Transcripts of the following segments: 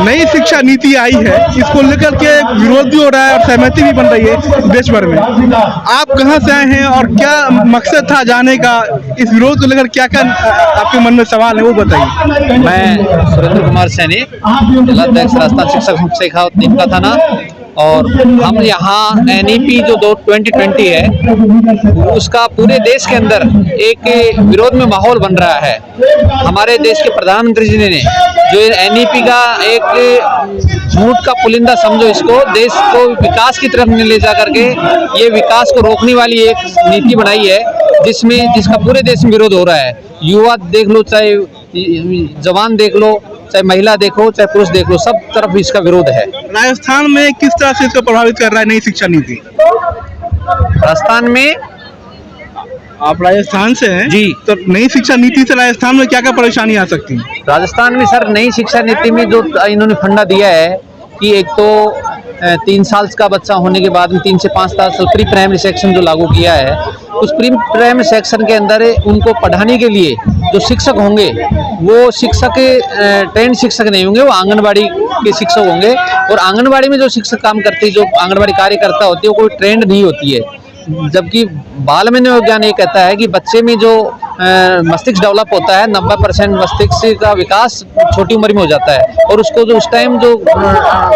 नई शिक्षा नीति आई है, इसको लेकर के विरोध भी हो रहा है और सहमति भी बन रही है देश भर में। आप कहां से आए हैं और क्या मकसद था जाने का? इस विरोध को लेकर क्या क्या आपके मन में सवाल है वो बताइए। मैं सुरेंद्र कुमार सैनी, जिला अध्यक्ष राजस्थान शिक्षक शेखावत नीम का थाना। और हम यहाँ NEP जो 2020 है उसका पूरे देश के अंदर एक विरोध में माहौल बन रहा है। हमारे देश के प्रधानमंत्री जी ने जो NEP का एक झूठ का पुलिंदा समझो इसको, देश को विकास की तरफ ले जा करके ये विकास को रोकने वाली एक नीति बनाई है जिसका पूरे देश में विरोध हो रहा है। युवा देख लो, चाहे जवान देख लो, चाहे महिला देखो, चाहे पुरुष देख लो, सब तरफ इसका विरोध है। राजस्थान में किस तरह से इसको प्रभावित कर रहा है नई शिक्षा नीति? राजस्थान में, आप राजस्थान से हैं जी, तो नई शिक्षा नीति से राजस्थान में क्या क्या परेशानी आ सकती है? राजस्थान में सर नई शिक्षा नीति में जो इन्होंने फंडा दिया है कि एक तो 3 साल का बच्चा होने के बाद में 3 से 5 साल प्री प्राइमरी सेक्शन जो लागू किया है, उस प्री प्राइमरी सेक्शन के अंदर उनको पढ़ाने के लिए जो शिक्षक होंगे वो शिक्षक ट्रेंड शिक्षक नहीं होंगे, वो आंगनबाड़ी के शिक्षक होंगे। और आंगनबाड़ी में जो शिक्षक काम करती है, जो आंगनबाड़ी कार्यकर्ता होती है, वो कोई ट्रेंड नहीं होती है। जबकि बाल मनोविज्ञान ये कहता है कि बच्चे में जो मस्तिष्क डेवलप होता है, 90% मस्तिष्क का विकास छोटी उम्र में हो जाता है। और उसको जो उस टाइम जो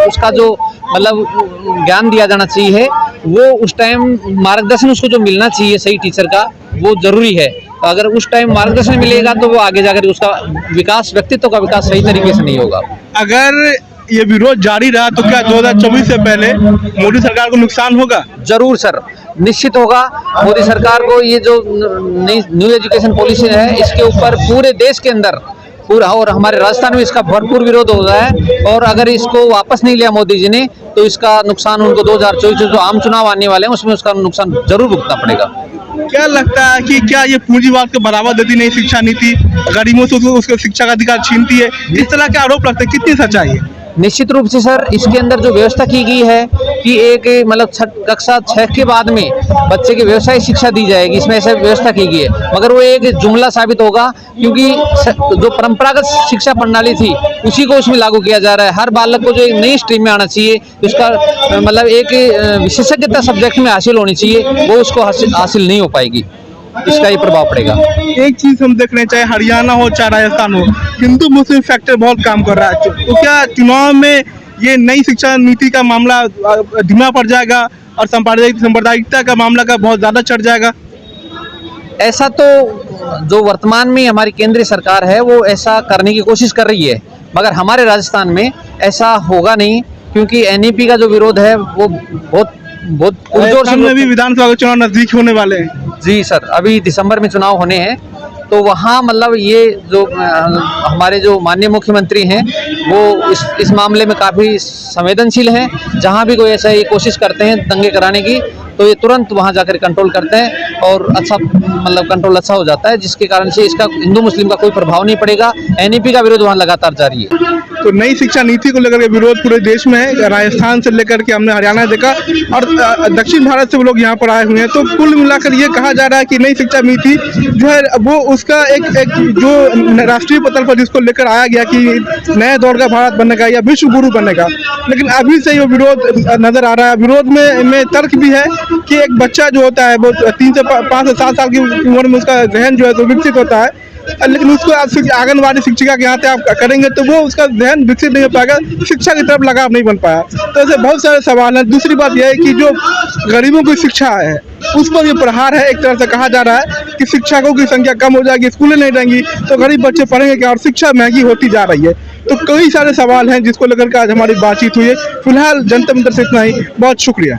उसका जो मतलब ज्ञान दिया जाना चाहिए, वो उस टाइम मार्गदर्शन उसको जो मिलना चाहिए सही टीचर का, वो जरूरी है। तो अगर उस टाइम मार्गदर्शन मिलेगा तो वो आगे जाकर उसका विकास, व्यक्तित्व का विकास सही तरीके से नहीं होगा। अगर ये विरोध जारी रहा तो क्या 2024 से पहले मोदी सरकार को नुकसान होगा? जरूर सर, निश्चित होगा। मोदी सरकार को ये जो न्यू एजुकेशन पॉलिसी है, इसके ऊपर पूरे देश के अंदर पूरा और हमारे राजस्थान में इसका भरपूर विरोध हो रहा है। और अगर इसको वापस नहीं लिया मोदी जी ने तो इसका नुकसान उनको 2024 जो आम चुनाव आने वाले हैं उसमें उसका नुकसान जरूर भुगतना पड़ेगा। क्या लगता है कि क्या ये पूंजीवाद को बढ़ावा देती नई शिक्षा नीति, गरीबों से उसको शिक्षा का अधिकार छीनती है? इस तरह के आरोप लगते हैं, कितनी सच्चाई है? निश्चित रूप से सर, इसके अंदर जो व्यवस्था की गई है कि एक मतलब कक्षा 6 के बाद में बच्चे की व्यवसायिक शिक्षा दी जाएगी, इसमें ऐसे व्यवस्था की गई है, मगर वो एक जुमला साबित होगा क्योंकि जो परंपरागत शिक्षा प्रणाली थी उसी को उसमें लागू किया जा रहा है। हर बालक को जो एक नई स्ट्रीम में आना चाहिए, उसका मतलब एक विशेषज्ञता सब्जेक्ट में हासिल होनी चाहिए, वो उसको हासिल नहीं हो पाएगी, इसका ही प्रभाव पड़ेगा। एक चीज हम देख रहे हैं, चाहे हरियाणा हो चाहे राजस्थान हो, हिंदू मुस्लिम फैक्टर बहुत काम कर रहा है। तो क्या चुनाव में ये नई शिक्षा नीति का मामला धीमा पड़ जाएगा और सांप्रदायिकता का मामला का बहुत ज्यादा चढ़ जाएगा? ऐसा तो जो वर्तमान में हमारी केंद्रीय सरकार है वो ऐसा करने की कोशिश कर रही है, मगर हमारे राजस्थान में ऐसा होगा नहीं, क्योंकि NEP का जो विरोध है वो बहुत पुरजोर से भी विधानसभा के चुनाव नजदीक होने वाले हैं। जी सर, अभी दिसंबर में चुनाव होने हैं, तो वहाँ मतलब ये जो हमारे जो माननीय मुख्यमंत्री हैं वो इस मामले में काफ़ी संवेदनशील हैं। जहाँ भी कोई ऐसा ये कोशिश करते हैं दंगे कराने की, तो ये तुरंत वहाँ जाकर कंट्रोल करते हैं और अच्छा मतलब कंट्रोल अच्छा हो जाता है, जिसके कारण से इसका हिंदू मुस्लिम का कोई प्रभाव नहीं पड़ेगा। NEP का विरोध वहाँ लगातार जारी है। तो नई शिक्षा नीति को लेकर के विरोध पूरे देश में है, राजस्थान से लेकर के हमने हरियाणा देखा और दक्षिण भारत से वो लोग यहाँ पर आए हुए हैं। तो कुल मिलाकर ये कहा जा रहा है कि नई शिक्षा नीति जो है वो उसका एक जो राष्ट्रीय पटल पर जिसको लेकर आया गया कि नए दौर का भारत बनेगा या विश्व गुरु बनेगा, लेकिन अभी से ये विरोध नजर आ रहा है। विरोध में तर्क भी है कि एक बच्चा जो होता है वो 3 से 5 से 7 साल की उम्र में उसका जहन जो है तो विकसित होता है, लेकिन उसको आप आंगनबाड़ी शिक्षिका के यहाँ से आप करेंगे तो वो उसका ध्यान विकसित नहीं हो पाएगा, शिक्षा की तरफ लगाव नहीं बन पाया। तो ऐसे बहुत सारे सवाल हैं। दूसरी बात यह है कि जो गरीबों की शिक्षा है उस पर ये प्रहार है। एक तरह से कहा जा रहा है कि शिक्षकों की संख्या कम हो जाएगी, स्कूलें नहीं रहेंगी तो गरीब बच्चे पढ़ेंगे क्या, और शिक्षा महंगी होती जा रही है। तो कई सारे सवाल हैं जिसको लेकर के आज हमारी बातचीत हुई है। फिलहाल जनता मंत्र से इतना ही, बहुत शुक्रिया।